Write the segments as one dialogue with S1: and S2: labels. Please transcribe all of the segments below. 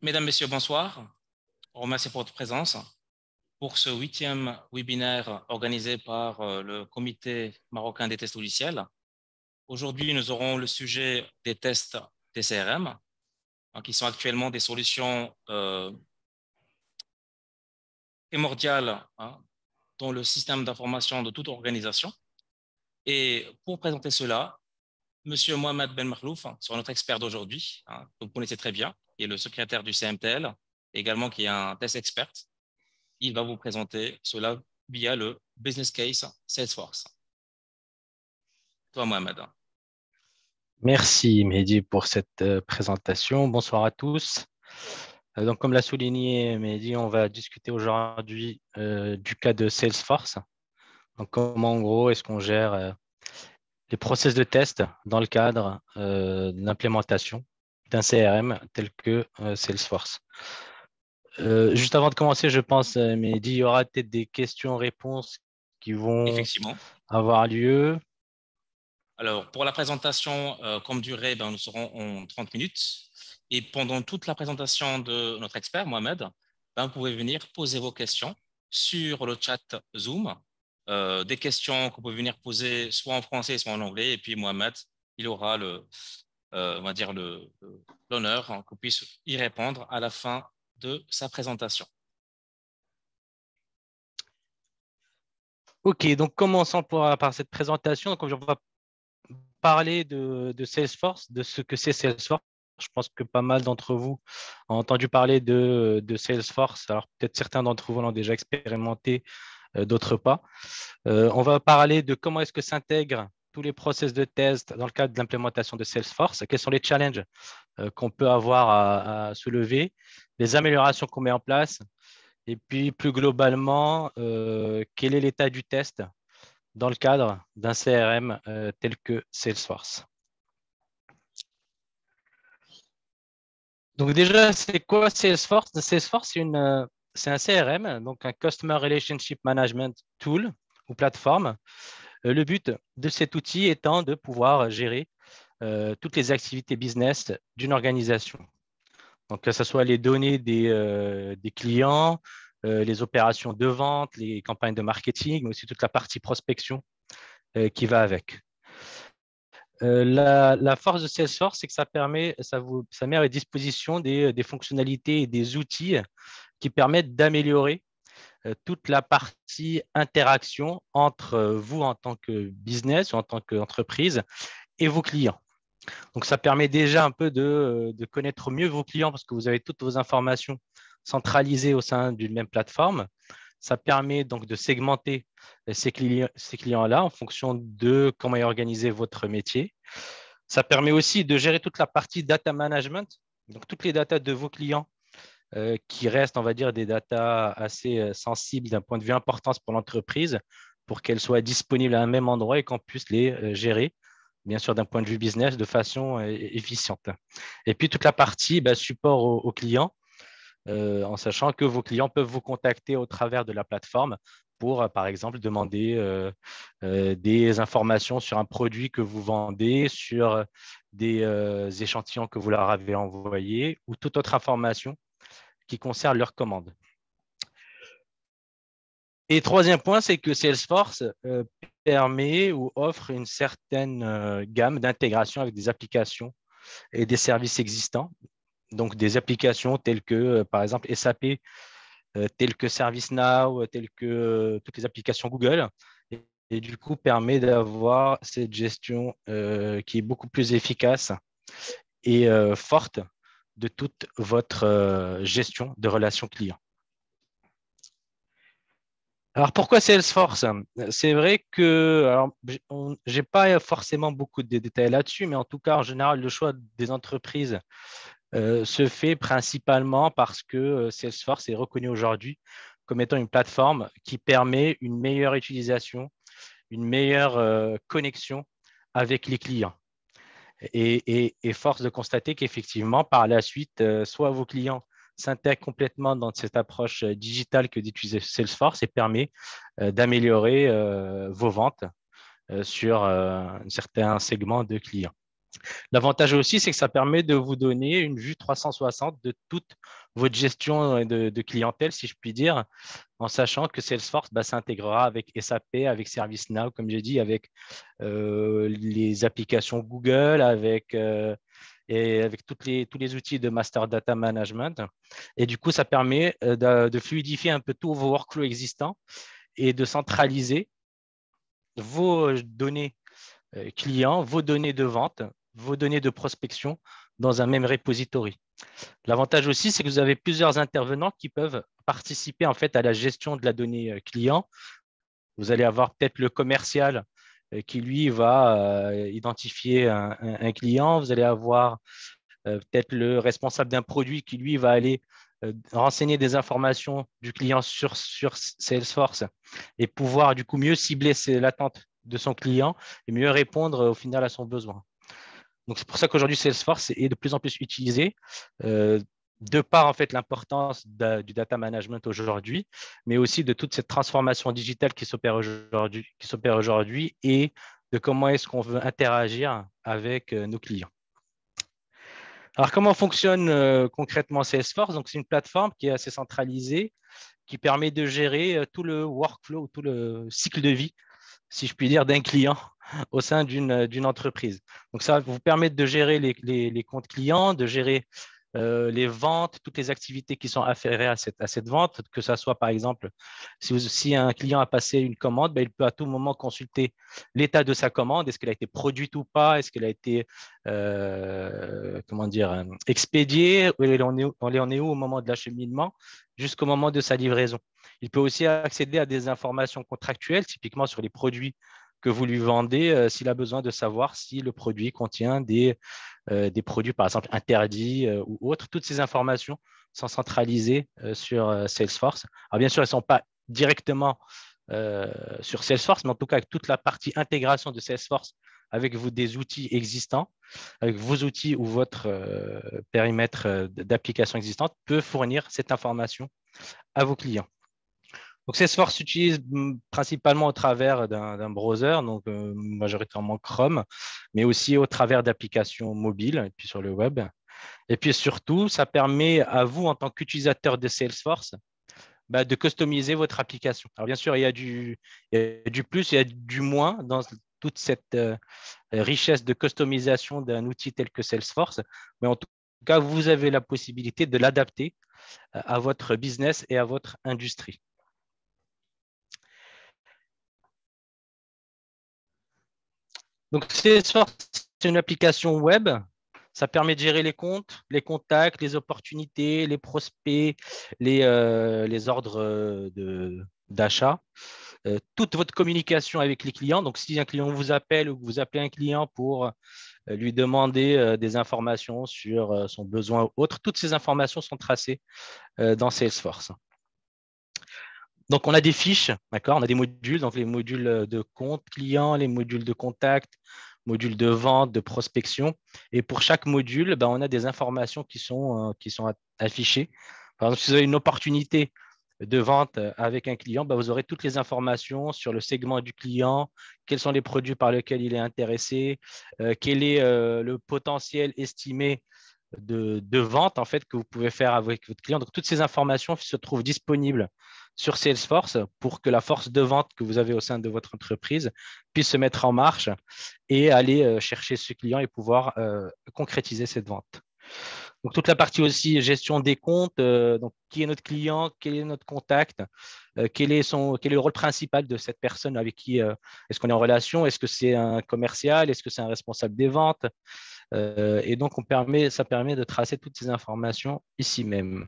S1: Mesdames, Messieurs, bonsoir. On remercie pour votre présence pour ce 8e webinaire organisé par le Comité marocain des tests logiciels. Aujourd'hui, nous aurons le sujet des tests TCRM, qui sont actuellement des solutions primordiales dans le système d'information de toute organisation. Et pour présenter cela, Monsieur Mohamed Ben Marlouf sera notre expert d'aujourd'hui, que vous connaissez très bien, qui est le secrétaire du CMTL, également qui est un test expert. Il va vous présenter cela via le business case Salesforce. Toi, Mohamed.
S2: Merci Mehdi pour cette présentation. Bonsoir à tous. Donc, comme l'a souligné Mehdi, on va discuter aujourd'hui du cas de Salesforce. Donc, comment en gros est-ce qu'on gère les process de test dans le cadre de l'implémentation d'un CRM tel que Salesforce. Juste avant de commencer, je pense, Mehdi, il y aura peut-être des questions-réponses qui vont
S1: Effectivement.
S2: avoir lieu.
S1: Alors, pour la présentation, comme durée, nous serons en 30 minutes. Et pendant toute la présentation de notre expert, Mohamed, vous pouvez venir poser vos questions sur le chat Zoom. Des questions que vous pouvez venir poser soit en français, soit en anglais. Et puis, Mohamed, il aura on va dire l'honneur qu'on puisse y répondre à la fin de sa présentation.
S2: Ok, donc commençons par cette présentation. Donc, on va parler de Salesforce, de ce que c'est Salesforce. Je pense que pas mal d'entre vous ont entendu parler de Salesforce. Alors, peut-être certains d'entre vous l'ont déjà expérimenté, d'autres pas. On va parler de comment est-ce que s'intègrent tous les process de test dans le cadre de l'implémentation de Salesforce. Quels sont les challenges qu'on peut avoir à soulever, les améliorations qu'on met en place, et puis plus globalement, quel est l'état du test dans le cadre d'un CRM tel que Salesforce. Donc déjà, c'est quoi Salesforce? Salesforce, c'est un CRM, donc un Customer Relationship Management Tool ou plateforme. Le but de cet outil étant de pouvoir gérer toutes les activités business d'une organisation. Donc, que ce soit les données des clients, les opérations de vente, les campagnes de marketing, mais aussi toute la partie prospection qui va avec. La force de Salesforce, c'est que ça met à disposition des fonctionnalités et des outils qui permettent d'améliorer toute la partie interaction entre vous en tant que business ou en tant qu'entreprise et vos clients. Donc, ça permet déjà un peu de connaître mieux vos clients parce que vous avez toutes vos informations centralisées au sein d'une même plateforme. Ça permet donc de segmenter ces clients-là en fonction de comment est organisé votre métier. Ça permet aussi de gérer toute la partie data management, donc toutes les datas de vos clients qui restent, on va dire, des datas assez sensibles d'un point de vue importance pour l'entreprise pour qu'elles soient disponibles à un même endroit et qu'on puisse les gérer, bien sûr, d'un point de vue business de façon efficiente. Et puis, toute la partie support aux clients, en sachant que vos clients peuvent vous contacter au travers de la plateforme pour, par exemple, demander des informations sur un produit que vous vendez, sur des échantillons que vous leur avez envoyés ou toute autre information qui concerne leur commande. Et troisième point, c'est que Salesforce permet ou offre une certaine gamme d'intégration avec des applications et des services existants. Donc, des applications telles que, par exemple, SAP, telles que ServiceNow, telles que toutes les applications Google. Et du coup, permet d'avoir cette gestion qui est beaucoup plus efficace et forte de toute votre gestion de relations clients. Alors, pourquoi Salesforce? C'est vrai que je n'ai pas forcément beaucoup de détails là-dessus, mais en tout cas, en général, le choix des entreprises se fait principalement parce que Salesforce est reconnu aujourd'hui comme étant une plateforme qui permet une meilleure utilisation, une meilleure connexion avec les clients. Et force de constater qu'effectivement, par la suite, soit vos clients s'intègrent complètement dans cette approche digitale que d'utiliser Salesforce et permet d'améliorer vos ventes sur un certain segment de clients. L'avantage aussi, c'est que ça permet de vous donner une vue 360 de toute votre gestion de clientèle, si je puis dire, en sachant que Salesforce s'intégrera avec SAP, avec ServiceNow, comme j'ai dit, avec les applications Google, et avec tous les outils de Master Data Management. Et du coup, ça permet de fluidifier un peu tous vos workflows existants et de centraliser vos données clients, vos données de vente, vos données de prospection dans un même repository. L'avantage aussi, c'est que vous avez plusieurs intervenants qui peuvent participer en fait à la gestion de la donnée client. Vous allez avoir peut-être le commercial qui, lui, va identifier un client. Vous allez avoir peut-être le responsable d'un produit qui, lui, va aller renseigner des informations du client sur Salesforce et pouvoir, du coup, mieux cibler l'attente de son client et mieux répondre au final à son besoin. Donc, c'est pour ça qu'aujourd'hui, Salesforce est de plus en plus utilisé. De par en fait l'importance du data management aujourd'hui, mais aussi de toute cette transformation digitale qui s'opère aujourd'hui et de comment est-ce qu'on veut interagir avec nos clients. Alors, comment fonctionne concrètement Salesforce? Donc, c'est une plateforme qui est assez centralisée, qui permet de gérer tout le workflow, tout le cycle de vie, si je puis dire, d'un client au sein d'une entreprise. Donc, ça va vous permettre de gérer les comptes clients, de gérer les ventes, toutes les activités qui sont afférées à cette vente, que ce soit par exemple, si un client a passé une commande, il peut à tout moment consulter l'état de sa commande, est-ce qu'elle a été produite ou pas, est-ce qu'elle a été expédiée, on en est où au moment de l'acheminement, jusqu'au moment de sa livraison. Il peut aussi accéder à des informations contractuelles, typiquement sur les produits que vous lui vendez, s'il a besoin de savoir si le produit contient des produits, par exemple, interdits ou autres. Toutes ces informations sont centralisées sur Salesforce. Alors, bien sûr, elles ne sont pas directement sur Salesforce, mais en tout cas, avec toute la partie intégration de Salesforce avec des outils existants, avec vos outils ou votre périmètre d'application existante peut fournir cette information à vos clients. Donc, Salesforce s'utilise principalement au travers d'un browser, donc majoritairement Chrome, mais aussi au travers d'applications mobiles et puis sur le web. Et puis surtout, ça permet à vous, en tant qu'utilisateur de Salesforce, de customiser votre application. Alors, bien sûr, il y a du plus, il y a du moins dans toute cette richesse de customisation d'un outil tel que Salesforce, mais en tout cas, vous avez la possibilité de l'adapter à votre business et à votre industrie. Donc, Salesforce, c'est une application web. Ça permet de gérer les comptes, les contacts, les opportunités, les prospects, les ordres d'achat, toute votre communication avec les clients. Donc, si un client vous appelle ou que vous appelez un client pour lui demander des informations sur son besoin ou autre, toutes ces informations sont tracées dans Salesforce. Donc, on a des fiches, d'accord? On a des modules, donc les modules de compte client, les modules de contact, modules de vente, de prospection. Et pour chaque module, on a des informations qui sont affichées. Par exemple, si vous avez une opportunité de vente avec un client, vous aurez toutes les informations sur le segment du client, quels sont les produits par lesquels il est intéressé, quel est le potentiel estimé de vente en fait, que vous pouvez faire avec votre client. Donc, toutes ces informations se trouvent disponibles sur Salesforce pour que la force de vente que vous avez au sein de votre entreprise puisse se mettre en marche et aller chercher ce client et pouvoir concrétiser cette vente. Donc, toute la partie aussi gestion des comptes, donc qui est notre client, quel est notre contact, quel est le rôle principal de cette personne avec qui est-ce qu'on est en relation, est-ce que c'est un commercial, est-ce que c'est un responsable des ventes, et donc ça permet de tracer toutes ces informations ici même.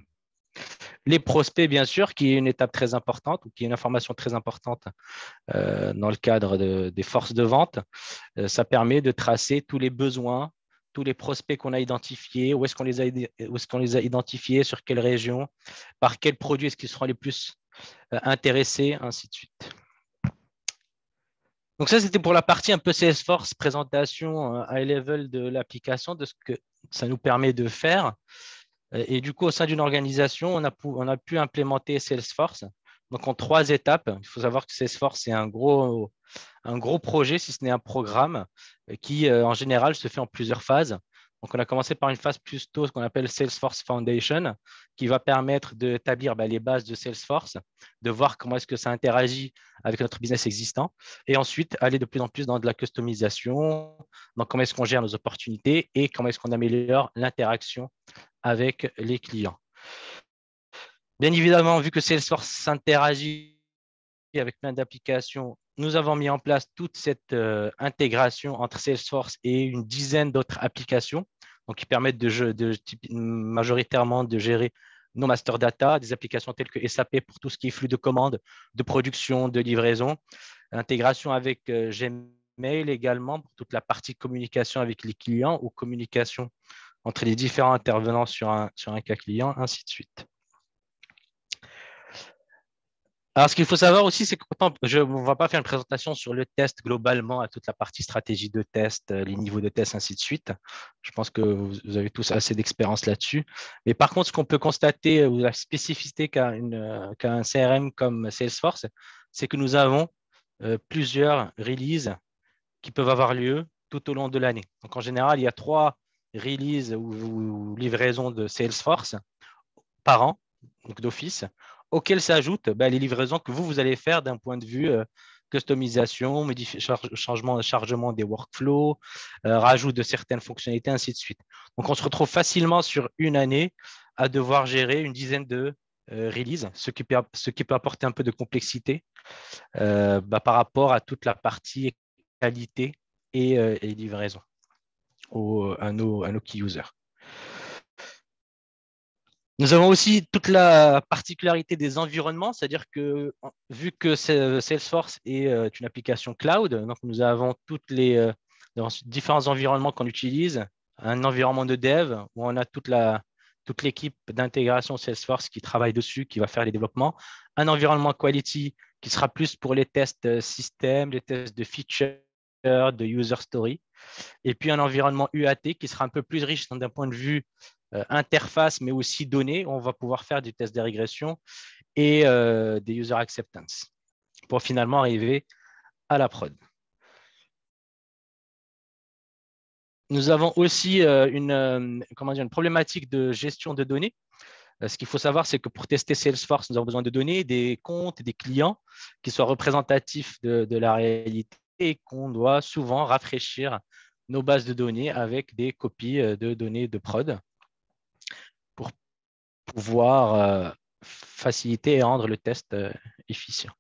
S2: Les prospects, bien sûr, qui est une étape très importante ou qui est une information très importante dans le cadre des forces de vente. Ça permet de tracer tous les besoins, tous les prospects qu'on a identifiés, où est-ce qu'on les a identifiés, sur quelle région, par quels produits est-ce qu'ils seront les plus intéressés, ainsi de suite. Donc ça, c'était pour la partie un peu Salesforce, présentation high level de l'application, de ce que ça nous permet de faire. Et du coup, au sein d'une organisation, on a pu implémenter Salesforce donc en 3 étapes. Il faut savoir que Salesforce, c'est un gros projet, si ce n'est un programme, qui en général se fait en plusieurs phases. Donc, on a commencé par une phase plus tôt, ce qu'on appelle Salesforce Foundation, qui va permettre d'établir les bases de Salesforce, de voir comment est-ce que ça interagit avec notre business existant, et ensuite aller de plus en plus dans de la customisation, dans comment est-ce qu'on gère nos opportunités et comment est-ce qu'on améliore l'interaction avec les clients. Bien évidemment, vu que Salesforce s'interagit avec plein d'applications, nous avons mis en place toute cette intégration entre Salesforce et une dizaine d'autres applications, donc qui permettent majoritairement de gérer nos master data, des applications telles que SAP pour tout ce qui est flux de commandes, de production, de livraison, intégration avec Gmail également pour toute la partie communication avec les clients ou communication entre les différents intervenants sur un cas client, ainsi de suite. Alors, ce qu'il faut savoir aussi, c'est qu'on ne va pas faire une présentation sur le test globalement à toute la partie stratégie de test, les niveaux de test, ainsi de suite. Je pense que vous avez tous assez d'expérience là-dessus. Mais par contre, ce qu'on peut constater, ou la spécificité qu'a un CRM comme Salesforce, c'est que nous avons plusieurs releases qui peuvent avoir lieu tout au long de l'année. Donc, en général, il y a 3 releases ou livraisons de Salesforce par an, donc d'office, auxquelles s'ajoutent les livraisons que vous allez faire d'un point de vue customisation, changement, chargement des workflows, rajout de certaines fonctionnalités, ainsi de suite. Donc, on se retrouve facilement sur une année à devoir gérer une dizaine de releases, ce qui peut apporter un peu de complexité par rapport à toute la partie qualité et livraison à nos key users. Nous avons aussi toute la particularité des environnements, c'est-à-dire que vu que Salesforce est une application cloud, donc nous avons dans différents environnements qu'on utilise, un environnement de dev où on a toute l'équipe d'intégration Salesforce qui travaille dessus, qui va faire les développements, un environnement quality qui sera plus pour les tests système, les tests de feature, de user story, et puis un environnement UAT qui sera un peu plus riche d'un point de vue interface, mais aussi données. On va pouvoir faire des tests de régression et des user acceptance pour finalement arriver à la prod. Nous avons aussi une problématique de gestion de données. Ce qu'il faut savoir, c'est que pour tester Salesforce, nous avons besoin de données, des comptes, des clients qui soient représentatifs de la réalité et qu'on doit souvent rafraîchir nos bases de données avec des copies de données de prod pour pouvoir faciliter et rendre le test efficient.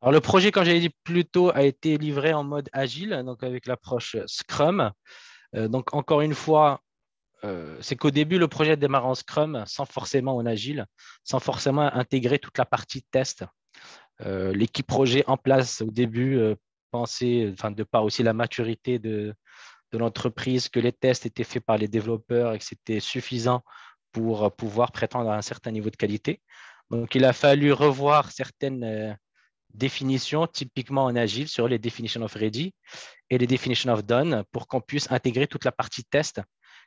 S2: Alors, le projet, comme j'avais dit plus tôt, a été livré en mode agile, donc avec l'approche Scrum. Donc, encore une fois, c'est qu'au début, le projet démarre en Scrum sans forcément en agile, sans forcément intégrer toute la partie test. L'équipe projet en place au début pensait, de par aussi la maturité de l'entreprise, que les tests étaient faits par les développeurs et que c'était suffisant pour pouvoir prétendre à un certain niveau de qualité. Donc, il a fallu revoir certaines définitions typiquement en agile sur les definition of ready et les definition of done pour qu'on puisse intégrer toute la partie test.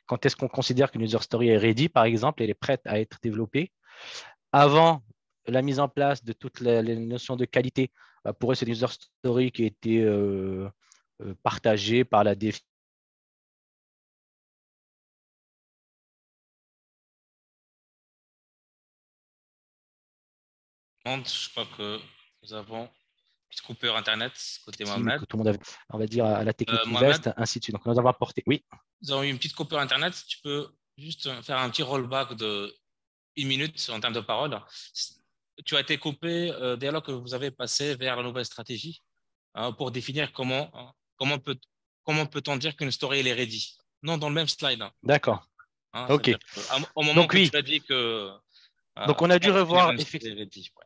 S2: Quand est-ce qu'on considère qu'une user story est ready, par exemple, elle est prête à être développée. Avant la mise en place de toutes les notions de qualité, pour eux, c'est une user story qui a été partagée par la définition.
S1: Je crois que nous avons une petite coupure Internet côté Mohamed.
S2: Que tout le monde avait, on va dire, à la technique
S1: Mohamed,
S2: ainsi de suite. Donc, nous avons apporté. Oui.
S1: Nous avons eu une petite coupure Internet. Tu peux juste faire un petit rollback de 1 minute en termes de parole. Tu as été coupé dès lors que vous avez passé vers la nouvelle stratégie pour définir comment peut-on dire qu'une story elle est ready. Non, dans le même slide.
S2: D'accord. OK.
S1: Au moment que tu as dit que…
S2: donc, on a dû revoir effectivement.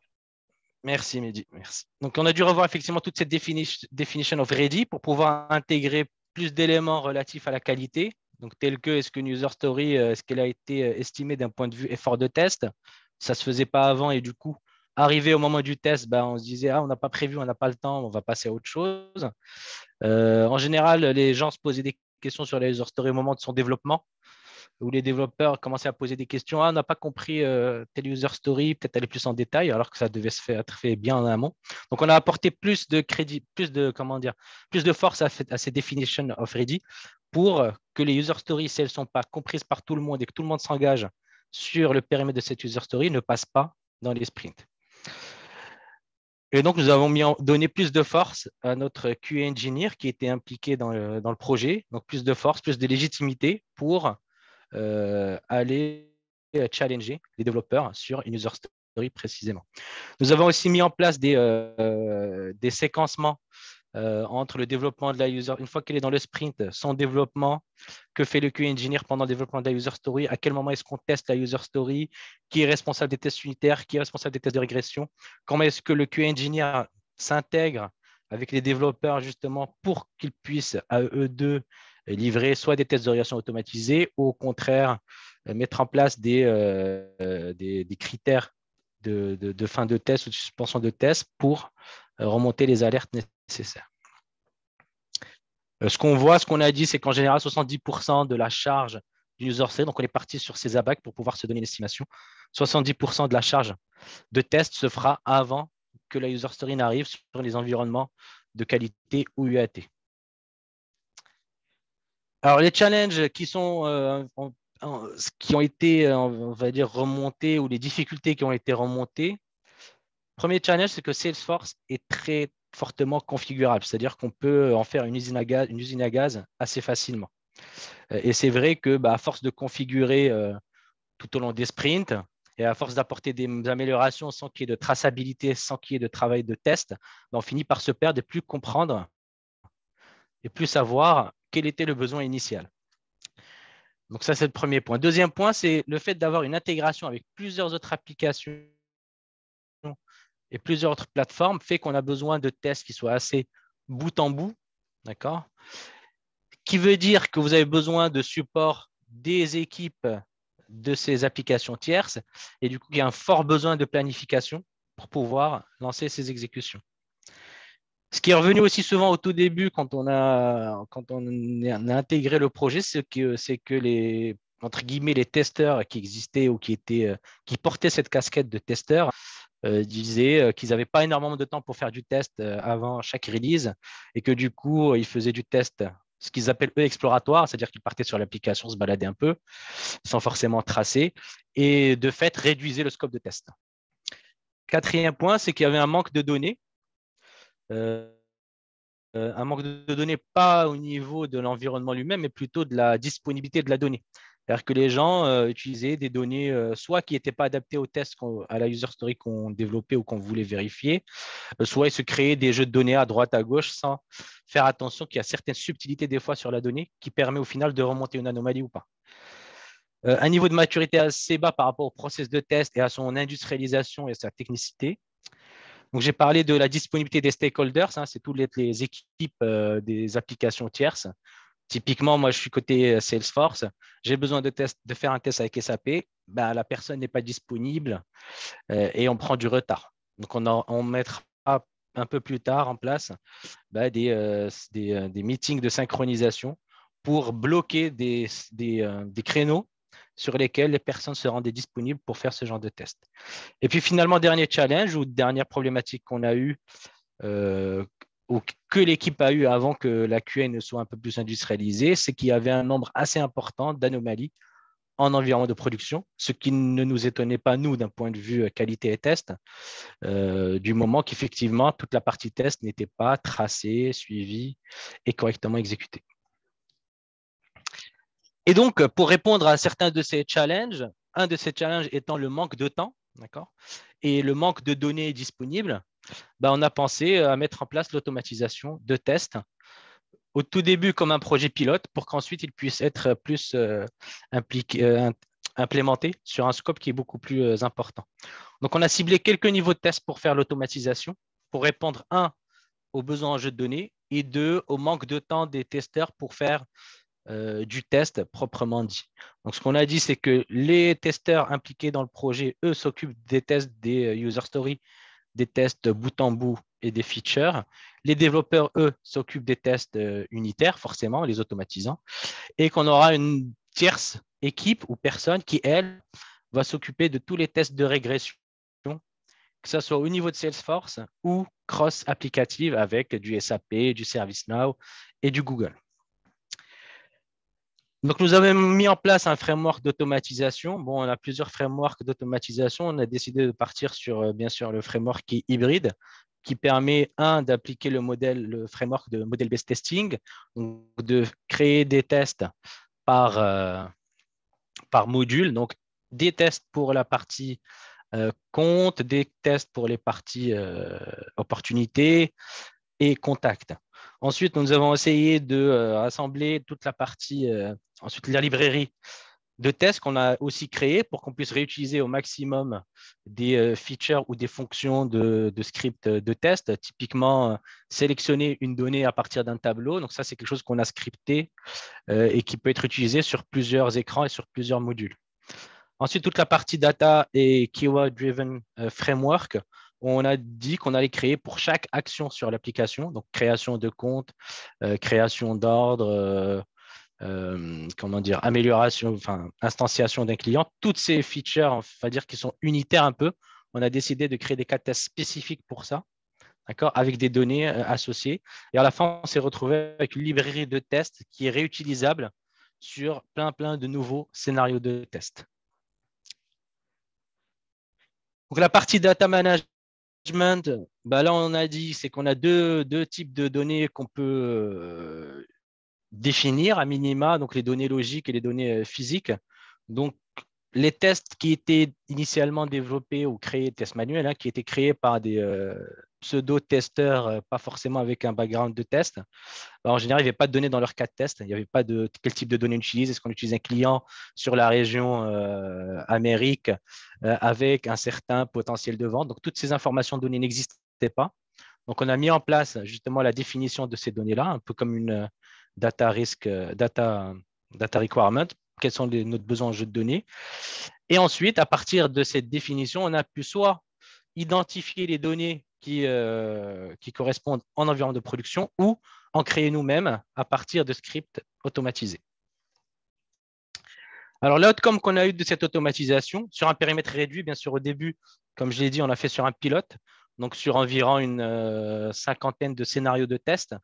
S2: Merci, Mehdi. Merci. Donc, on a dû revoir effectivement toute cette definition of ready pour pouvoir intégrer plus d'éléments relatifs à la qualité. Donc, tel que est-ce qu'une user story, est-ce qu'elle a été estimée d'un point de vue effort de test? Ça ne se faisait pas avant et du coup, arrivé au moment du test, on se disait on n'a pas prévu, on n'a pas le temps, on va passer à autre chose. En général, les gens se posaient des questions sur la user story au moment de son développement. où les développeurs commençaient à poser des questions. Ah, on n'a pas compris telle user story, peut-être aller plus en détail, alors que ça devait être fait bien en amont. Donc, on a apporté plus de crédit, plus de force à ces definition of ready pour que les user stories, si elles ne sont pas comprises par tout le monde et que tout le monde s'engage sur le périmètre de cette user story, ne passent pas dans les sprints. Et donc, nous avons donné plus de force à notre QA engineer qui était impliqué dans le projet. Donc, plus de force, plus de légitimité pour aller challenger les développeurs sur une user story précisément. Nous avons aussi mis en place des séquencements entre le développement de la user, une fois qu'elle est dans le sprint, son développement, que fait le QA engineer pendant le développement de la user story, à quel moment est-ce qu'on teste la user story, qui est responsable des tests unitaires, qui est responsable des tests de régression, comment est-ce que le QA engineer s'intègre avec les développeurs justement pour qu'ils puissent à eux deux livrer soit des tests de régression automatisés ou au contraire mettre en place des critères de fin de test ou de suspension de test pour remonter les alertes nécessaires. Ce qu'on a dit, c'est qu'en général, 70% de la charge du user story, donc on est parti sur ces ABAC pour pouvoir se donner une estimation, 70% de la charge de test se fera avant que la user story n'arrive sur les environnements de qualité ou UAT. Alors, les challenges qui ont été, on va dire, remontés ou les difficultés qui ont été remontées. Premier challenge, c'est que Salesforce est très fortement configurable, c'est-à-dire qu'on peut en faire une usine à gaz assez facilement. Et c'est vrai que à force de configurer tout au long des sprints et à force d'apporter des améliorations sans qu'il y ait de traçabilité, sans qu'il y ait de travail de test, on finit par se perdre et plus comprendre et plus savoir quel était le besoin initial. Donc ça, c'est le premier point. Deuxième point, c'est le fait d'avoir une intégration avec plusieurs autres applications et plusieurs autres plateformes fait qu'on a besoin de tests qui soient assez bout en bout, d'accord? Qui veut dire que vous avez besoin de support des équipes de ces applications tierces et du coup, il y a un fort besoin de planification pour pouvoir lancer ces exécutions. Ce qui est revenu aussi souvent au tout début quand on a intégré le projet, c'est que les, entre guillemets, les testeurs qui existaient ou qui portaient cette casquette de testeurs disaient qu'ils n'avaient pas énormément de temps pour faire du test avant chaque release et que du coup, ils faisaient du test, ce qu'ils appellent eux exploratoire, c'est-à-dire qu'ils partaient sur l'application, se baladaient un peu sans forcément tracer et de fait réduisaient le scope de test. Quatrième point, c'est qu'il y avait un manque de données. Un manque de données, pas au niveau de l'environnement lui-même, mais plutôt de la disponibilité de la donnée. C'est-à-dire que les gens utilisaient des données soit qui n'étaient pas adaptées au test, à la user story qu'on développait ou qu'on voulait vérifier, soit ils se créaient des jeux de données à droite, à gauche, sans faire attention qu'il y a certaines subtilités des fois sur la donnée qui permet au final de remonter une anomalie ou pas. Un niveau de maturité assez bas par rapport au process de test et à son industrialisation et à sa technicité. Donc, j'ai parlé de la disponibilité des stakeholders, hein, c'est toutes les équipes des applications tierces. Typiquement, moi, je suis côté Salesforce. J'ai besoin de faire un test avec SAP. La personne n'est pas disponible et on prend du retard. Donc, on mettra un peu plus tard en place des meetings de synchronisation pour bloquer des créneaux sur lesquels les personnes se rendaient disponibles pour faire ce genre de test. Et puis finalement, dernier challenge ou dernière problématique qu'on a eue, ou que l'équipe a eu avant que la QA ne soit un peu plus industrialisée, c'est qu'il y avait un nombre assez important d'anomalies en environnement de production, ce qui ne nous étonnait pas, nous, d'un point de vue qualité et test, du moment qu'effectivement, toute la partie test n'était pas tracée, suivie et correctement exécutée. Et donc, pour répondre à certains de ces challenges, un de ces challenges étant le manque de temps, d'accord, et le manque de données disponibles, on a pensé à mettre en place l'automatisation de tests au tout début comme un projet pilote pour qu'ensuite il puisse être plus implémenté sur un scope qui est beaucoup plus important. Donc, on a ciblé quelques niveaux de tests pour faire l'automatisation, pour répondre, un, aux besoins en jeu de données et deux, au manque de temps des testeurs pour faire du test proprement dit. Donc, ce qu'on a dit, c'est que les testeurs impliqués dans le projet, eux, s'occupent des tests des user stories, des tests bout en bout et des features. Les développeurs, eux, s'occupent des tests unitaires, forcément, les automatisant. Et qu'on aura une tierce équipe ou personne qui, elle, va s'occuper de tous les tests de régression, que ce soit au niveau de Salesforce ou cross-applicative avec du SAP, du ServiceNow et du Google. Donc, nous avons mis en place un framework d'automatisation. Bon, on a plusieurs frameworks d'automatisation. On a décidé de partir sur, bien sûr, le framework qui est hybride, qui permet, d'appliquer le framework de model-based testing, donc de créer des tests par module. Donc, des tests pour la partie compte, des tests pour les parties opportunités et contact. Ensuite, nous avons essayé de rassembler toute la partie, ensuite la librairie de tests qu'on a aussi créée pour qu'on puisse réutiliser au maximum des features ou des fonctions de script de test. Typiquement, sélectionner une donnée à partir d'un tableau. Donc ça, c'est quelque chose qu'on a scripté et qui peut être utilisé sur plusieurs écrans et sur plusieurs modules. Ensuite, toute la partie data et keyword-driven framework, on a dit qu'on allait créer pour chaque action sur l'application, donc création de compte, création d'ordre, amélioration, enfin, instantiation d'un client, toutes ces features, on va dire, qui sont unitaires un peu, on a décidé de créer des cas de tests spécifiques pour ça, d'accord, avec des données associées. Et à la fin, on s'est retrouvé avec une librairie de tests qui est réutilisable sur plein de nouveaux scénarios de tests. Donc, la partie data management, là, on a dit, c'est qu'on a deux types de données qu'on peut définir à minima, donc les données logiques et les données physiques. Donc, les tests qui étaient initialement développés ou créés, tests manuels, qui étaient créés par des pseudo-testeurs, pas forcément avec un background de test. En général, il n'y avait pas de données dans leur cas de test. Il n'y avait pas de quel type de données on utilise. Est-ce qu'on utilise un client sur la région Amérique avec un certain potentiel de vente. Donc, toutes ces informations données n'existaient pas. Donc, on a mis en place justement la définition de ces données-là, un peu comme une data requirement. Quels sont nos besoins en jeu de données. Et ensuite, à partir de cette définition, on a pu soit identifier les données qui correspondent en environnement de production ou en créer nous-mêmes à partir de scripts automatisés. Alors, l'outcome qu'on a eu de cette automatisation, sur un périmètre réduit, bien sûr, au début, comme je l'ai dit, on l'a fait sur un pilote, donc sur environ une cinquantaine de scénarios de test.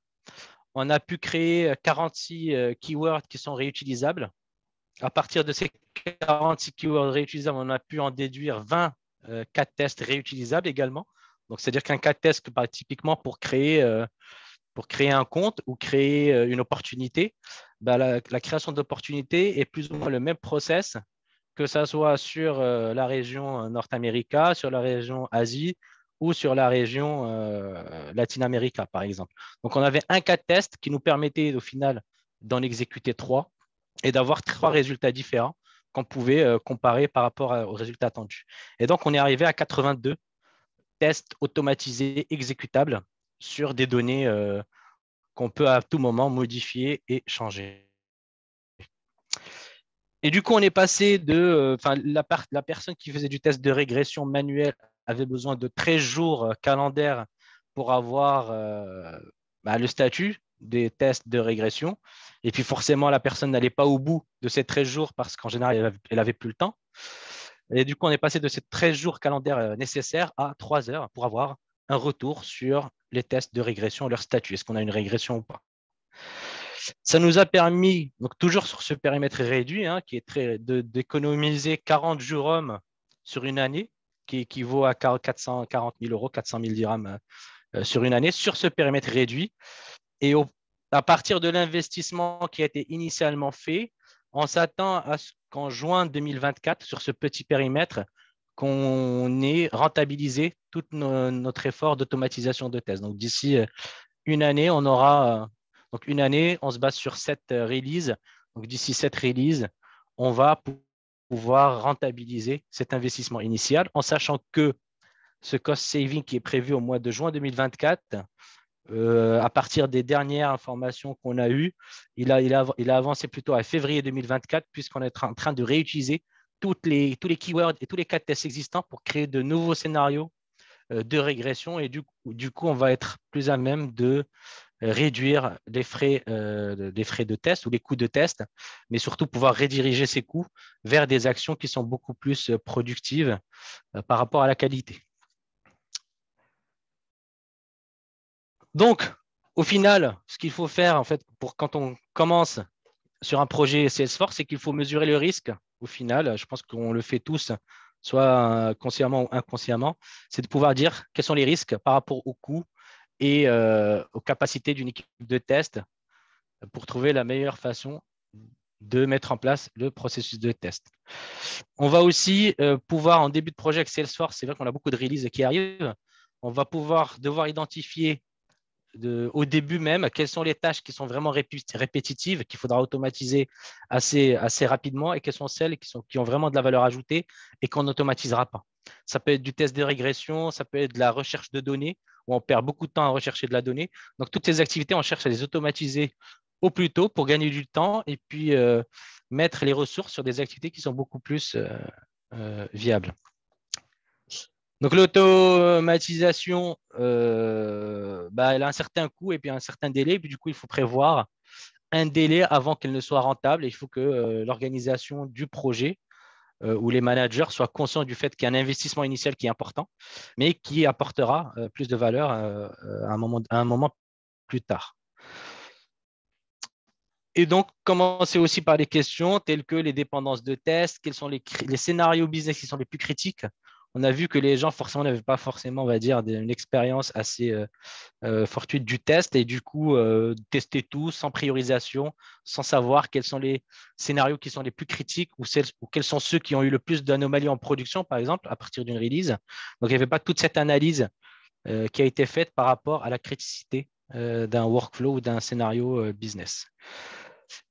S2: On a pu créer 46 keywords qui sont réutilisables. À partir de ces 46 keywords réutilisables, on a pu en déduire 20 cas de test réutilisables également. Donc, c'est-à-dire qu'un cas de test, typiquement, pour créer un compte ou créer une opportunité, la création d'opportunités est plus ou moins le même process, que ce soit sur la région Nord-Amérique, sur la région Asie ou sur la région Latine-Amérique, par exemple. Donc, on avait un cas de test qui nous permettait au final d'en exécuter 3 et d'avoir 3 résultats différents qu'on pouvait comparer par rapport aux résultats attendus. Et donc, on est arrivé à 82 tests automatisés exécutables sur des données qu'on peut à tout moment modifier et changer. Et du coup, on est passé de… la personne qui faisait du test de régression manuelle avait besoin de 13 jours calendaires pour avoir le statut des tests de régression. Et puis forcément, la personne n'allait pas au bout de ces 13 jours parce qu'en général, elle n'avait plus le temps. Et du coup, on est passé de ces 13 jours calendaires nécessaires à 3 heures pour avoir un retour sur les tests de régression, leur statut. Est-ce qu'on a une régression ou pas? Ça nous a permis, donc toujours sur ce périmètre réduit, qui est d'économiser 40 jours hommes sur une année, qui équivaut à 440 000 euros, 400 000 dirhams sur une année, sur ce périmètre réduit. Et à partir de l'investissement qui a été initialement fait, on s'attend à ce qu'en juin 2024, sur ce petit périmètre, qu'on ait rentabilisé tout notre effort d'automatisation de tests. Donc, d'ici une année, on aura… Donc, une année, on se base sur 7 releases. Donc, d'ici 7 releases, on va pouvoir rentabiliser cet investissement initial en sachant que ce cost saving qui est prévu au mois de juin 2024, à partir des dernières informations qu'on a eues, il a avancé plutôt à février 2024 puisqu'on est en train de réutiliser tous les keywords et tous les cas de tests existants pour créer de nouveaux scénarios de régression et du coup, on va être plus à même de réduire les frais de test ou les coûts de test, mais surtout pouvoir rediriger ces coûts vers des actions qui sont beaucoup plus productives par rapport à la qualité. Donc, au final, ce qu'il faut faire en fait pour quand on commence sur un projet Salesforce, c'est qu'il faut mesurer le risque. Au final, je pense qu'on le fait tous, soit consciemment ou inconsciemment, c'est de pouvoir dire quels sont les risques par rapport aux coûts et aux capacités d'une équipe de test pour trouver la meilleure façon de mettre en place le processus de test. On va aussi pouvoir, en début de projet avec Salesforce, c'est vrai qu'on a beaucoup de releases qui arrivent, on va devoir identifier au début même, quelles sont les tâches qui sont vraiment répétitives, qu'il faudra automatiser assez rapidement et quelles sont celles qui ont vraiment de la valeur ajoutée et qu'on n'automatisera pas. Ça peut être du test de régression, ça peut être de la recherche de données, où on perd beaucoup de temps à rechercher de la donnée. Donc, toutes ces activités, on cherche à les automatiser au plus tôt pour gagner du temps et puis mettre les ressources sur des activités qui sont beaucoup plus viables. Donc l'automatisation, elle a un certain coût et puis un certain délai. Et puis du coup, il faut prévoir un délai avant qu'elle ne soit rentable. Et il faut que l'organisation du projet ou les managers soient conscients du fait qu'il y a un investissement initial qui est important, mais qui apportera plus de valeur à un moment plus tard. Et donc, commencer aussi par des questions telles que les dépendances de test, quels sont les scénarios business qui sont les plus critiques. On a vu que les gens forcément n'avaient pas forcément, on va dire, une expérience assez fortuite du test et du coup, tester tout sans priorisation, sans savoir quels sont les scénarios qui sont les plus critiques ou quels sont ceux qui ont eu le plus d'anomalies en production, par exemple, à partir d'une release. Donc, il n'y avait pas toute cette analyse qui a été faite par rapport à la criticité d'un workflow ou d'un scénario business.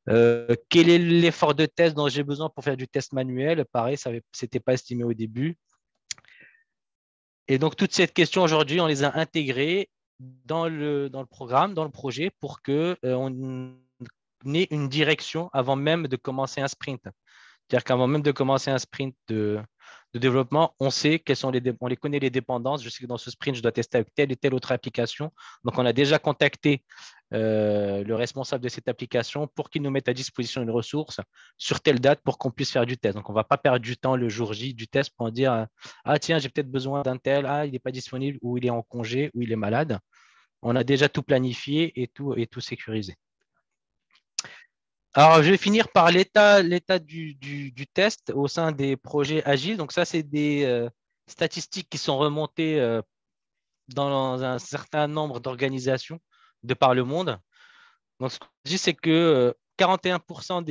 S2: Quel est l'effort de test dont j'ai besoin pour faire du test manuel? Pareil, ça n'était pas estimé au début. Et donc, toutes ces questions aujourd'hui, on les a intégrées dans le programme, dans le projet, pour qu'on ait une direction avant même de commencer un sprint. C'est-à-dire qu'avant même de commencer un sprint de développement, on sait on les connaît les dépendances. Je sais que dans ce sprint, je dois tester avec telle et telle autre application. Donc, on a déjà contacté le responsable de cette application pour qu'il nous mette à disposition une ressource sur telle date pour qu'on puisse faire du test. Donc, on ne va pas perdre du temps le jour J du test pour dire ah tiens, j'ai peut-être besoin d'un tel, il n'est pas disponible, ou il est en congé, ou il est malade. On a déjà tout planifié et tout sécurisé. Alors, je vais finir par l'état du test au sein des projets agiles. Donc, ça, c'est des statistiques qui sont remontées dans un certain nombre d'organisations de par le monde. Donc, ce qu'on dit, c'est que 41%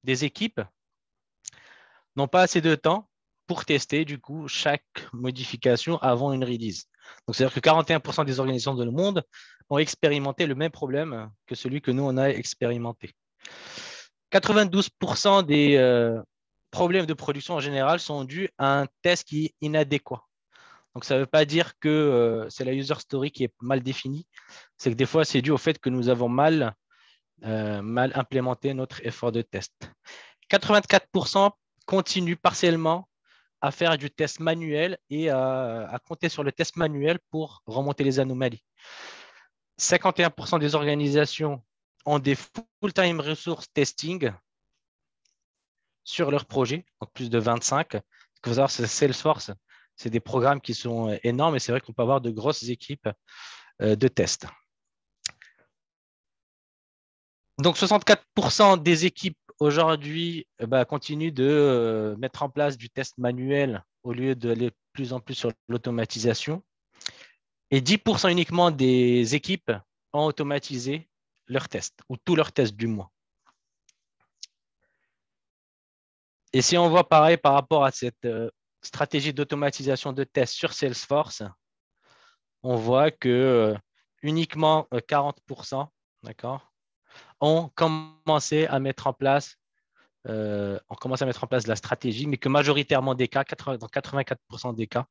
S2: des équipes n'ont pas assez de temps pour tester, du coup, chaque modification avant une release. Donc, c'est-à-dire que 41% des organisations dans le monde ont expérimenté le même problème que celui que nous, on a expérimenté. 92% des problèmes de production en général sont dus à un test qui est inadéquat. Donc, ça ne veut pas dire que c'est la user story qui est mal définie. C'est que des fois, c'est dû au fait que nous avons mal implémenté notre effort de test. 84% continuent partiellement à faire du test manuel et à compter sur le test manuel pour remonter les anomalies. 51% des organisations ont des full-time resource testing sur leur projet, donc plus de 25. Ce qu'il faut savoir, c'est Salesforce, c'est des programmes qui sont énormes et c'est vrai qu'on peut avoir de grosses équipes de test. Donc, 64% des équipes aujourd'hui continuent de mettre en place du test manuel au lieu d'aller de plus en plus sur l'automatisation. Et 10% uniquement des équipes ont automatisé leurs tests, ou tous leurs tests du moins. Et si on voit pareil par rapport à cette stratégie d'automatisation de tests sur Salesforce, on voit que uniquement 40%, d'accord, ont commencé à mettre en place la stratégie, mais que majoritairement des cas, dans 84% des cas,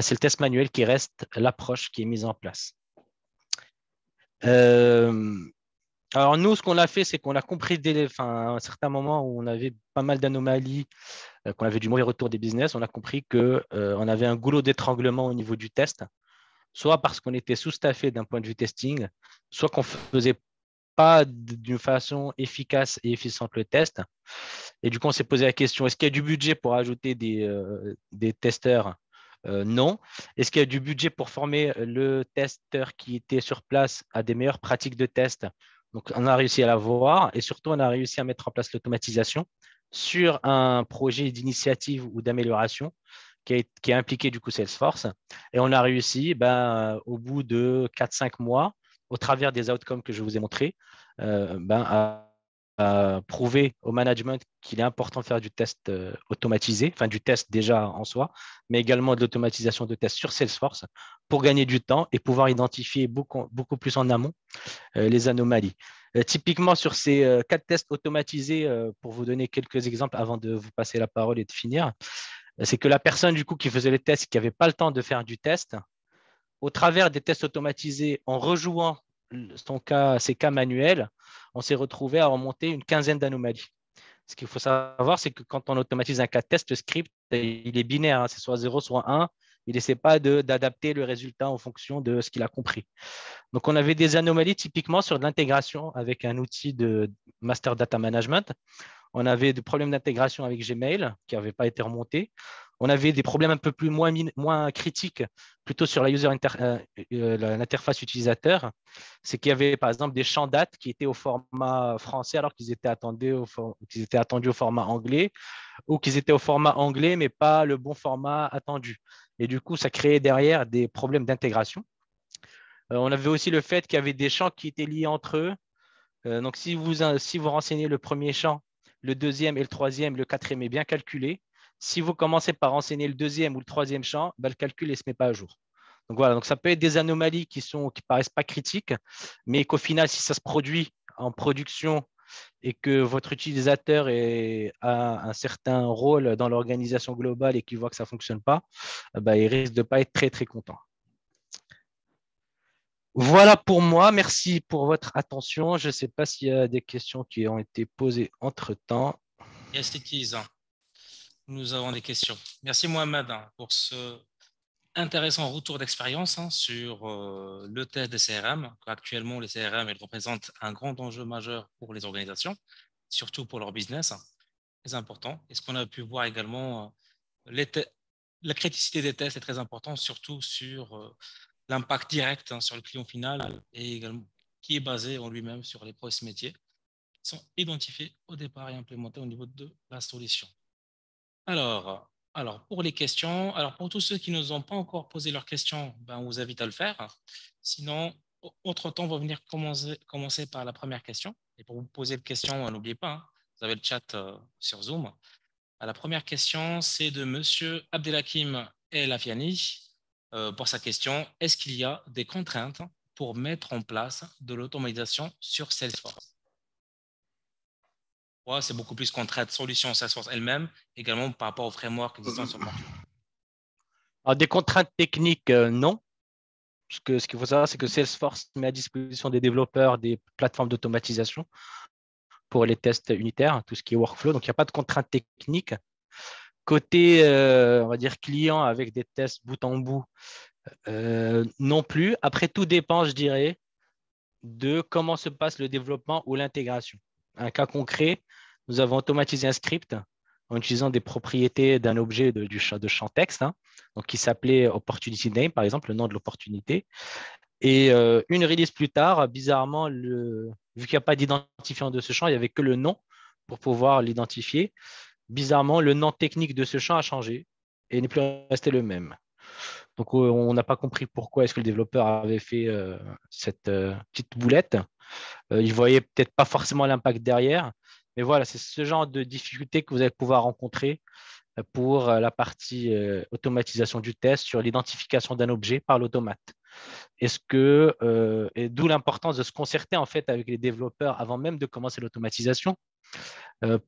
S2: c'est le test manuel qui reste l'approche qui est mise en place. Alors nous, ce qu'on a fait, c'est qu'on a compris à un certain moment où on avait pas mal d'anomalies, qu'on avait du mauvais retour des business, on a compris qu'on avait un goulot d'étranglement au niveau du test. soit parce qu'on était sous-staffé d'un point de vue testing, soit qu'on ne faisait pas d'une façon efficace et efficiente le test. Et du coup, on s'est posé la question, est-ce qu'il y a du budget pour ajouter des testeurs? Non. Est-ce qu'il y a du budget pour former le testeur qui était sur place à des meilleures pratiques de test? Donc, on a réussi à l'avoir et surtout, on a réussi à mettre en place l'automatisation sur un projet d'initiative ou d'amélioration qui a impliqué du coup Salesforce. Et on a réussi, au bout de 4-5 mois, au travers des outcomes que je vous ai montrés, à prouver au management qu'il est important de faire du test automatisé, enfin du test déjà en soi, mais également de l'automatisation de tests sur Salesforce pour gagner du temps et pouvoir identifier beaucoup plus en amont les anomalies. Typiquement, sur ces 4 tests automatisés, pour vous donner quelques exemples avant de vous passer la parole et de finir, c'est que la personne du coup qui faisait les tests, qui n'avait pas le temps de faire du test, au travers des tests automatisés, en rejouant ses cas manuels, on s'est retrouvé à remonter une quinzaine d'anomalies. Ce qu'il faut savoir, c'est que quand on automatise un cas test, le script, il est binaire, hein, c'est soit 0, soit 1. Il n'essaie pas d'adapter le résultat en fonction de ce qu'il a compris. Donc, on avait des anomalies typiquement sur de l'intégration avec un outil de master data management. On avait des problèmes d'intégration avec Gmail qui n'avaient pas été remontés. On avait des problèmes un peu plus moins critiques, plutôt sur l'interface utilisateur. C'est qu'il y avait par exemple des champs dates qui étaient au format français alors qu'ils étaient attendus au format anglais, ou qu'ils étaient au format anglais mais pas le bon format attendu. Et du coup, ça créait derrière des problèmes d'intégration. On avait aussi le fait qu'il y avait des champs qui étaient liés entre eux. Donc, si vous renseignez le premier champ, le deuxième et le troisième, le quatrième est bien calculé. Si vous commencez par renseigner le deuxième ou le troisième champ, le calcul ne se met pas à jour. Donc voilà, donc ça peut être des anomalies qui paraissent pas critiques, mais qu'au final, si ça se produit en production et que votre utilisateur a un certain rôle dans l'organisation globale et qu'il voit que ça ne fonctionne pas, il risque de ne pas être très, très content. Voilà pour moi. Merci pour votre attention. Je ne sais pas s'il y a des questions qui ont été posées entre-temps.
S1: Yes, it is. Nous avons des questions. Merci Mohamed pour ce intéressant retour d'expérience sur le test des CRM. Actuellement, les CRM elles représentent un grand enjeu majeur pour les organisations, surtout pour leur business. Très important. Et ce qu'on a pu voir également, la criticité des tests est très importante, surtout sur l'impact direct sur le client final et également qui est basé en lui-même sur les process métiers qui sont identifiés au départ et implémentés au niveau de la solution. Alors, pour les questions, alors pour tous ceux qui ne nous ont pas encore posé leurs questions, on vous invite à le faire. Sinon, entre-temps, on va venir commencer par la première question. Et pour vous poser une question, n'oubliez pas, vous avez le chat sur Zoom. La première question, c'est de Monsieur Abdelhakim El Afiani pour sa question. Est-ce qu'il y a des contraintes pour mettre en place de l'automatisation sur Salesforce? Ouais, c'est beaucoup plus contrainte solution Salesforce elle-même, également par rapport au framework existant sur le marché.
S2: Alors, des contraintes techniques, non. Ce qu'il faut savoir, c'est que Salesforce met à disposition des développeurs des plateformes d'automatisation pour les tests unitaires, tout ce qui est workflow. Donc, il n'y a pas de contraintes techniques. Côté, on va dire, client avec des tests bout en bout, non plus. Après, tout dépend, je dirais, de comment se passe le développement ou l'intégration. Un cas concret, nous avons automatisé un script en utilisant des propriétés d'un objet de champ texte, donc qui s'appelait Opportunity Name, par exemple, le nom de l'opportunité. Et une release plus tard, bizarrement, vu qu'il n'y a pas d'identifiant de ce champ, il n'y avait que le nom pour pouvoir l'identifier. Bizarrement, le nom technique de ce champ a changé et n'est plus resté le même. Donc, on n'a pas compris pourquoi est-ce que le développeur avait fait cette petite boulette. Il ne voyait peut-être pas forcément l'impact derrière. Mais voilà, c'est ce genre de difficulté que vous allez pouvoir rencontrer pour la partie automatisation du test sur l'identification d'un objet par l'automate. Et d'où l'importance de se concerter en fait avec les développeurs avant même de commencer l'automatisation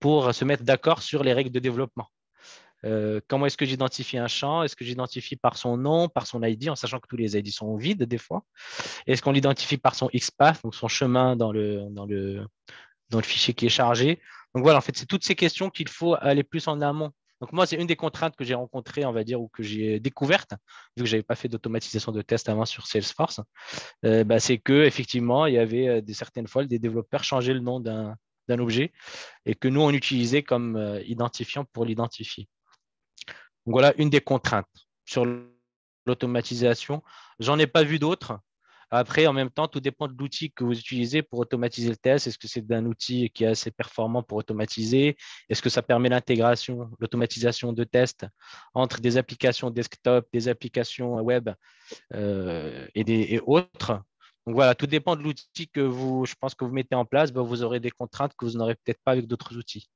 S2: pour se mettre d'accord sur les règles de développement. Comment est-ce que j'identifie un champ? Est-ce que j'identifie par son nom, par son ID, en sachant que tous les ID sont vides des fois? Est-ce qu'on l'identifie par son XPath, donc son chemin dans le fichier qui est chargé? Donc voilà, en fait, c'est toutes ces questions qu'il faut aller plus en amont Donc, moi, c'est une des contraintes que j'ai rencontrées, on va dire, ou que j'ai découvertes, vu que je n'avais pas fait d'automatisation de test avant sur Salesforce. C'est qu'effectivement, il y avait certaines fois, des développeurs changeaient le nom d'un objet et que nous, on utilisait comme identifiant pour l'identifier. Donc, voilà une des contraintes sur l'automatisation. J'en ai pas vu d'autres. Après, en même temps, tout dépend de l'outil que vous utilisez pour automatiser le test. Est-ce que c'est un outil qui est assez performant pour automatiser? Est-ce que ça permet l'intégration, l'automatisation de tests entre des applications desktop, des applications web et autres? Donc voilà, tout dépend de l'outil que je pense que vous mettez en place. Vous aurez des contraintes que vous n'aurez peut-être pas avec d'autres outils.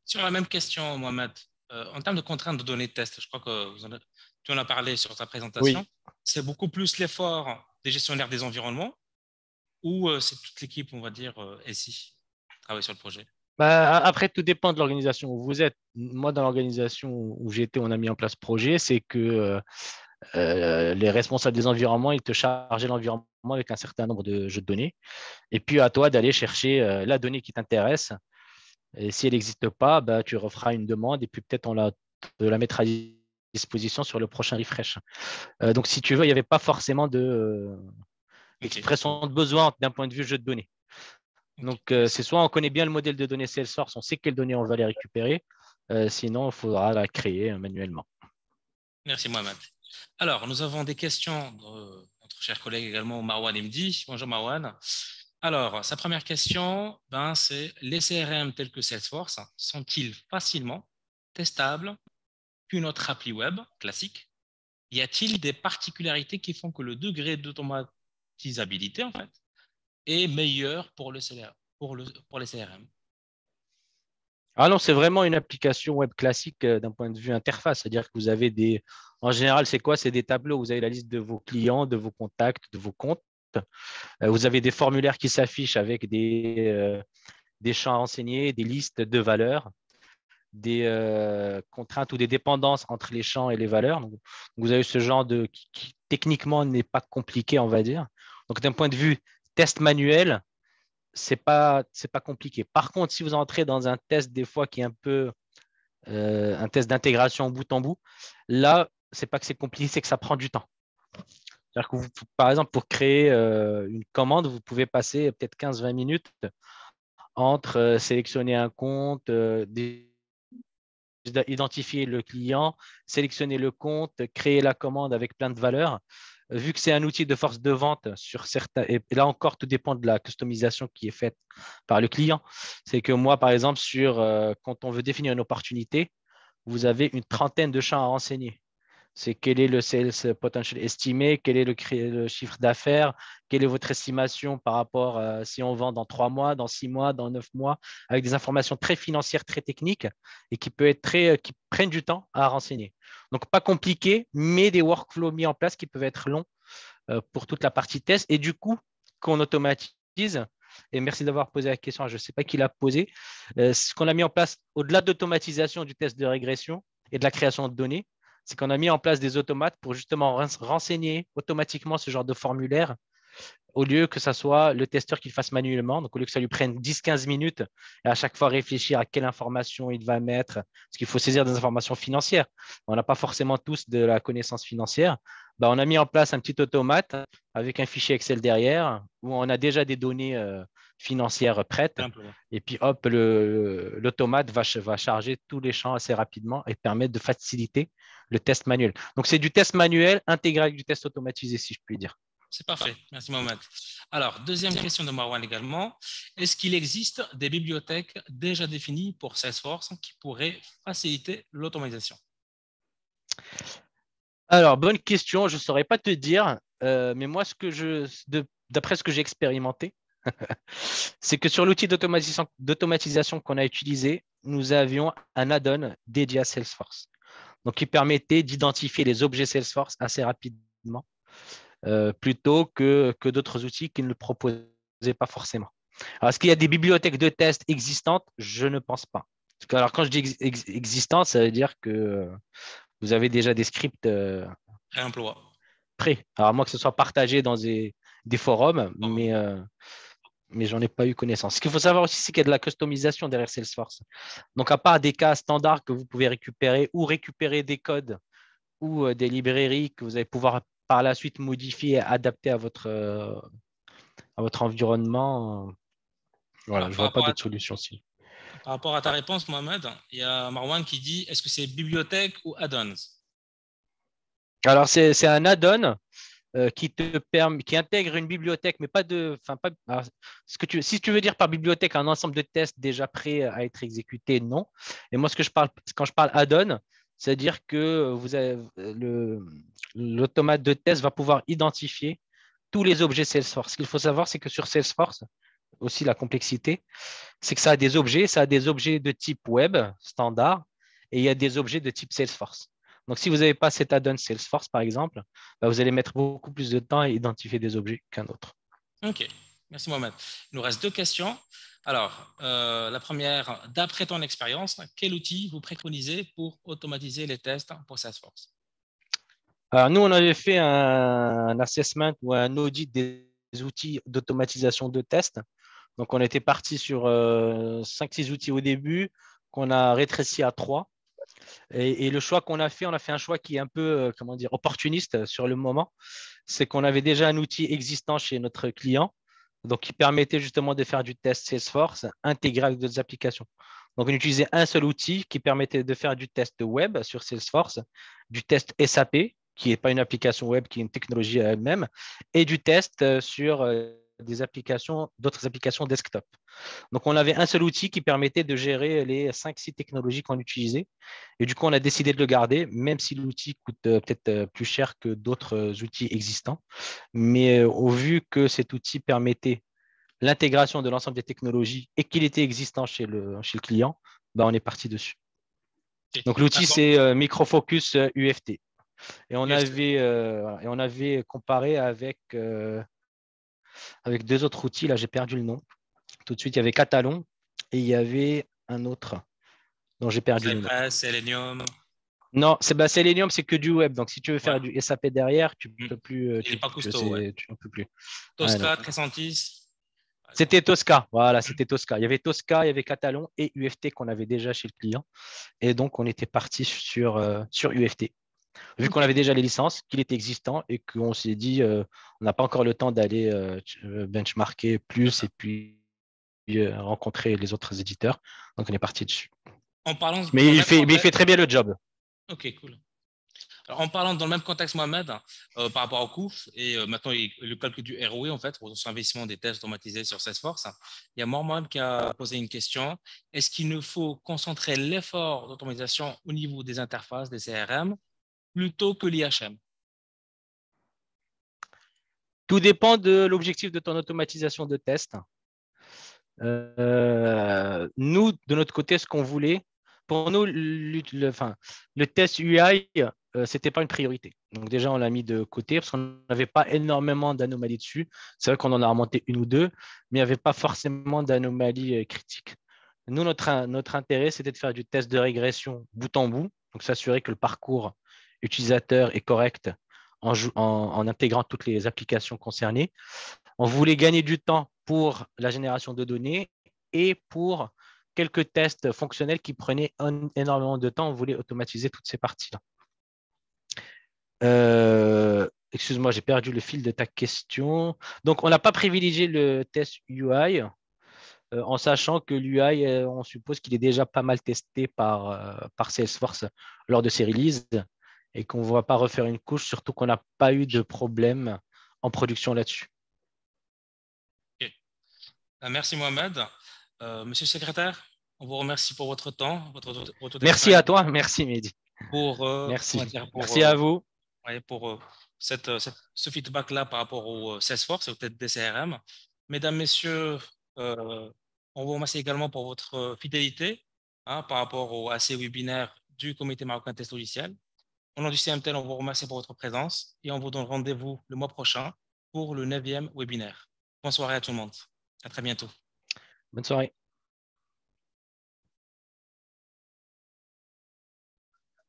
S1: Sur la même question, Mohamed, en termes de contraintes de données de test, je crois que tu en as parlé sur ta présentation,
S2: Oui.
S1: c'est beaucoup plus l'effort des gestionnaires des environnements ou c'est toute l'équipe, on va dire, SI, qui travaille sur le projet?
S2: Après, tout dépend de l'organisation où vous êtes. Moi, dans l'organisation où j'étais, on a mis en place ce projet, c'est que les responsables des environnements, ils te chargeaient l'environnement avec un certain nombre de jeux de données. Et puis, à toi d'aller chercher la donnée qui t'intéresse. Et si elle n'existe pas, tu referas une demande et puis peut-être de la mettre à disposition sur le prochain refresh. Donc, si tu veux, il n'y avait pas forcément
S1: Ok,
S2: d'expression de besoin d'un point de vue jeu de données.
S1: ok,
S2: Donc,
S1: merci.
S2: c'est soit on connaît bien le modèle de données Salesforce, on sait quelles données on va les récupérer, sinon, il faudra la créer manuellement.
S1: Merci, Mohamed. Alors, nous avons des questions de notre cher collègue également, Marwan Imdi. Bonjour, Marwan. Alors, sa première question, c'est les CRM tels que Salesforce sont-ils facilement testables qu'une autre appli web classique? Y a-t-il des particularités qui font que le degré d'automatisabilité, en fait, est meilleur pour le CRM, pour les CRM?
S2: Ah non, c'est vraiment une application web classique d'un point de vue interface. C'est-à-dire que vous avez en général, c'est quoi? C'est des tableaux. Vous avez la liste de vos clients, de vos contacts, de vos comptes. Vous avez des formulaires qui s'affichent avec des champs à renseigner, des listes de valeurs, des contraintes ou des dépendances entre les champs et les valeurs. Donc, vous avez ce genre qui techniquement n'est pas compliqué, on va dire. Donc, d'un point de vue test manuel, c'est pas compliqué. Par contre, si vous entrez dans un test des fois qui est un peu un test d'intégration bout en bout, là, c'est pas que c'est compliqué, c'est que ça prend du temps. C'est-à-dire que par exemple, pour créer une commande, vous pouvez passer peut-être 15-20 minutes entre sélectionner un compte, identifier le client, sélectionner le compte, créer la commande avec plein de valeurs. Vu que c'est un outil de force de vente sur certains, et là encore, tout dépend de la customisation qui est faite par le client. C'est que moi, par exemple, quand on veut définir une opportunité, vous avez une trentaine de champs à renseigner. C'est quel est le sales potential estimé, quel est le chiffre d'affaires, quelle est votre estimation par rapport à si on vend dans 3 mois, dans 6 mois, dans 9 mois, avec des informations très financières, très techniques et qui prennent du temps à renseigner. Donc, pas compliqué, mais des workflows mis en place qui peuvent être longs pour toute la partie test et du coup, qu'on automatise. Et merci d'avoir posé la question, je ne sais pas qui l'a posé. Ce qu'on a mis en place, au-delà d'automatisation du test de régression et de la création de données, c'est qu'on a mis en place des automates pour justement renseigner automatiquement ce genre de formulaire au lieu que ce soit le testeur qui le fasse manuellement. Donc, au lieu que ça lui prenne 10-15 minutes et à chaque fois réfléchir à quelle information il va mettre, parce qu'il faut saisir des informations financières. On n'a pas forcément tous de la connaissance financière. On a mis en place un petit automate avec un fichier Excel derrière où on a déjà des données financières prêtes. Et puis, hop, l'automate va charger tous les champs assez rapidement et permettre de faciliter le test manuel. Donc, c'est du test manuel intégré avec du test automatisé, si je puis dire.
S1: C'est parfait. Merci, Mohamed. Alors, deuxième question de Marwan également. Est-ce qu'il existe des bibliothèques déjà définies pour Salesforce qui pourraient faciliter l'automatisation?
S2: Alors, bonne question. Je ne saurais pas te dire, mais moi, d'après ce que j'ai expérimenté, c'est que sur l'outil d'automatisation qu'on a utilisé, nous avions un add-on dédié à Salesforce. Donc, qui permettait d'identifier les objets Salesforce assez rapidement, plutôt que d'autres outils qui ne le proposaient pas forcément. Alors, est-ce qu'il y a des bibliothèques de tests existantes? Je ne pense pas. Alors, quand je dis existantes, ça veut dire que vous avez déjà des scripts
S1: Réemploi.
S2: prêts. Alors, à moins que ce soit partagé dans des forums,
S1: Forum.
S2: mais mais j'en ai pas eu connaissance. Ce qu'il faut savoir aussi, c'est qu'il y a de la customisation derrière Salesforce. Donc, à part des cas standards que vous pouvez récupérer ou récupérer des codes ou des librairies que vous allez pouvoir par la suite modifier et adapter à votre environnement, voilà,
S1: Alors,
S2: je ne vois pas d'autres solutions aussi.
S1: par rapport à ta réponse, Mohamed, il y a Marwan qui dit, est-ce que c'est bibliothèque ou add-ons?
S2: Alors, c'est un add-on qui intègre une bibliothèque, mais pas de. Enfin, pas, alors, si tu veux dire par bibliothèque un ensemble de tests déjà prêts à être exécutés, non. Et moi, quand je parle add-on, c'est-à-dire que l'automate de test va pouvoir identifier tous les objets Salesforce. Ce qu'il faut savoir, c'est que sur Salesforce, aussi la complexité, c'est que ça a des objets de type web standard et il y a des objets de type Salesforce. Donc, si vous n'avez pas cet add-on Salesforce, par exemple, bah, vous allez mettre beaucoup plus de temps à identifier des objets qu'un autre.
S1: Ok, merci Mohamed. Il nous reste deux questions. Alors, la première, d'après ton expérience, quel outil vous préconisez pour automatiser les tests pour Salesforce?
S2: Alors, nous, on avait fait un assessment ou un audit des outils d'automatisation de tests. Donc, on était parti sur 5-6 outils au début, qu'on a rétréci à 3. Et le choix qu'on a fait, on a fait un choix qui est un peu, comment dire, opportuniste sur le moment. C'est qu'on avait déjà un outil existant chez notre client, donc qui permettait justement de faire du test Salesforce intégré avec d'autres applications. Donc, on utilisait un seul outil qui permettait de faire du test web sur Salesforce, du test SAP, qui n'est pas une application web, qui est une technologie à elle-même, et du test sur d'autres applications desktop. Donc, on avait un seul outil qui permettait de gérer les 5-6 technologies qu'on utilisait. Et du coup, on a décidé de le garder, même si l'outil coûte peut-être plus cher que d'autres outils existants. Mais au vu que cet outil permettait l'intégration de l'ensemble des technologies et qu'il était existant chez le client, bah, on est parti dessus.
S1: Ok.
S2: Donc, l'outil,
S1: D'accord.
S2: c'est Microfocus UFT. Et
S1: UFT.
S2: on avait comparé avec deux autres outils. Là, j'ai perdu le nom. Tout de suite, il y avait Catalon et il y avait un autre dont j'ai perdu le nom.
S1: Cypress, Selenium.
S2: Non, Selenium, c'est que du web. Donc, si tu veux
S1: Ouais.
S2: faire du SAP derrière, tu
S1: Hmm.
S2: peux plus.
S1: Il n'est pas costaud, ouais.
S2: Tu n'en peux plus. Ah, non.
S1: Tosca, Tricentis.
S2: C'était Tosca. Voilà, c'était Tosca. Il y avait Tosca, il y avait Catalon et UFT qu'on avait déjà chez le client. Et donc, on était parti sur UFT. Vu qu'on
S1: Ok.
S2: avait déjà les licences, qu'il était existant et qu'on s'est dit, on n'a pas encore le temps d'aller benchmarker
S1: C'est
S2: plus et
S1: ça.
S2: puis rencontrer les autres éditeurs. Donc, on est parti dessus.
S1: En parlant dans
S2: Mais
S1: le même
S2: il fait
S1: contexte.
S2: très bien le job.
S1: Ok, cool. Alors, en parlant dans le même contexte, Mohamed, par rapport au coût et maintenant le calcul du ROI, en fait, pour l'investissement des tests automatisés sur Salesforce, il y a Mohamed qui a posé une question. Est-ce qu'il nous faut concentrer l'effort d'automatisation au niveau des interfaces, des CRM, plutôt que l'IHM?
S2: Tout dépend de l'objectif de ton automatisation de test. Nous, de notre côté, ce qu'on voulait, pour nous, le test UI, ce n'était pas une priorité. Donc déjà, on l'a mis de côté parce qu'on n'avait pas énormément d'anomalies dessus. C'est vrai qu'on en a remonté une ou deux, mais il n'y avait pas forcément d'anomalies critiques. Nous, notre intérêt, c'était de faire du test de régression bout en bout, donc s'assurer que le parcours utilisateur est correct en intégrant toutes les applications concernées. On voulait gagner du temps pour la génération de données et pour quelques tests fonctionnels qui prenaient énormément de temps. On voulait automatiser toutes ces parties-là. Excuse-moi, j'ai perdu le fil de ta question. Donc, on n'a pas privilégié le test UI en sachant que l'UI, on suppose qu'il est déjà pas mal testé par Salesforce lors de ses releases et qu'on ne va pas refaire une couche, surtout qu'on n'a pas eu de problème en production là-dessus.
S1: Ok. Merci, Mohamed. Monsieur le secrétaire, on vous remercie pour votre temps, votre
S2: Merci à
S1: expérience,
S2: toi. Merci, Mehdi.
S1: pour, on
S2: Merci.
S1: va dire,
S2: Merci à vous.
S1: ouais, pour ce feedback-là par rapport au Salesforce et peut-être des CRM. Mesdames, Messieurs, on vous remercie également pour votre fidélité par rapport à ces webinaires du Comité marocain test logiciel. Au nom du CMTL, on vous remercie pour votre présence et on vous donne rendez-vous le mois prochain pour le 9e webinaire. Bonne soirée à tout le monde. À très bientôt.
S2: Bonne soirée.